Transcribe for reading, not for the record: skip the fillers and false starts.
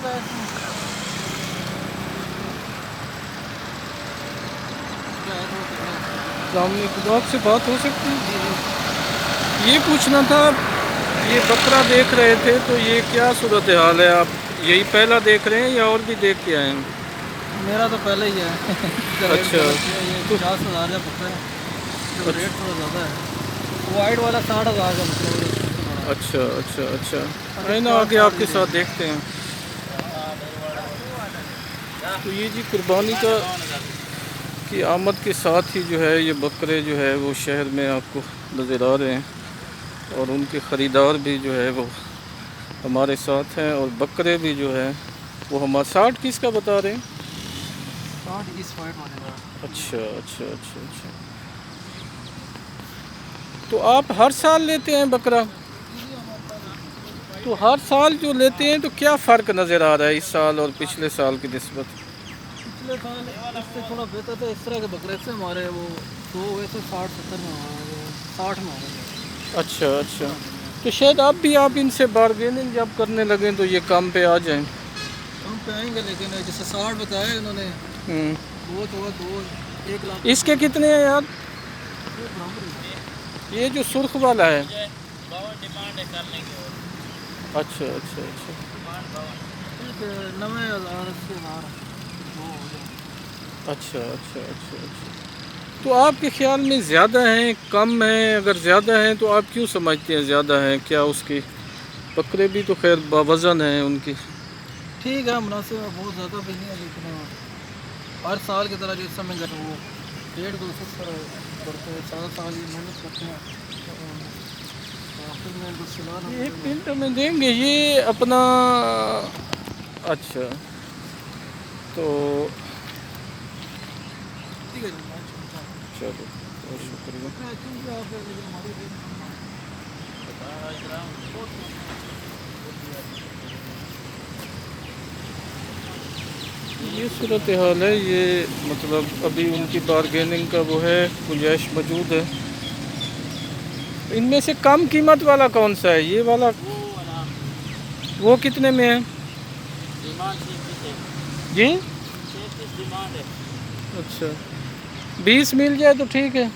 السلام علیکم، آپ سے بات ہو سکتی ہے؟ یہ پوچھنا تھا، یہ بکرا دیکھ رہے تھے تو یہ کیا صورتحال ہے؟ آپ یہی پہلا دیکھ رہے ہیں یا اور بھی دیکھ کے آئے ہیں؟ میرا تو پہلے ہی ہے۔ اچھا یہ 50,000 کا بکرا ہے، جو ریٹ تھوڑا زیادہ ہے۔ وائٹ والا 60,000 کا بکرا ہے۔ اچھا اچھا اچھا، ہے نا، آگے آپ کے ساتھ دیکھتے ہیں۔ تو یہ جی قربانی کی آمد کے ساتھ ہی جو ہے یہ بکرے جو ہے وہ شہر میں آپ کو نظر آ رہے ہیں، اور ان کے خریدار بھی جو ہے وہ ہمارے ساتھ ہیں، اور بکرے بھی جو ہے وہ ہمارے 60 کس کا بتا رہے ہیں؟ 60 اس وائٹ والے کا۔ اچھا اچھا اچھا اچھا، تو آپ ہر سال لیتے ہیں بکرا؟ تو ہر سال جو لیتے ہیں تو کیا فرق نظر آ رہا ہے اس سال اور پچھلے سال کی نسبت؟ پچھلے سال اس سے تھوڑا بہتر تھا، اس طرح کے بکرے سے ہمارے وہ 100 ویسے 60-70 میں آ گئے، 60 میں آ گئے۔ اچھا اچھا، تو شاید آپ ان سے بارگیننگ جب کرنے لگیں تو یہ کام پہ آ جائیں۔ ہم پہ آئیں گے، لیکن جیسے 60 بتایا انہوں نے، وہ تو 1 لاکھ۔ اس کے کتنے ہیں یار؟ یہ جو سرخ والا ہے؟ اچھا اچھا اچھا 90,000 80,000 اچھا اچھا اچھا اچھا، تو آپ کے خیال میں زیادہ ہیں کم ہیں؟ اگر زیادہ ہیں تو آپ کیوں سمجھتے ہیں زیادہ ہیں؟ کیا اس کی بکرے بھی تو خیر باوزن ہیں ان کی؟ ٹھیک ہے، مناسب ہے، بہت زیادہ بھی نہیں ہے، لیکن ہر سال کی طرح جو اس سمے گھر وہ 1.5-2 پر کرتے ہیں، سال سال یہ محنت کرتے ہیں۔ آخر میں بس ایک منٹ میں دیں گے یہ اپنا۔ اچھا، تو چلو بہت شکریہ۔ یہ صورتحال ہے، یہ مطلب ابھی ان کی بارگیننگ کا وہ ہے، گنجائش موجود ہے۔ ان میں سے کم قیمت والا کون سا ہے؟ یہ والا؟ وہ کتنے میں ہے جی؟ اچھا 20 مل جائے تو ٹھیک ہے۔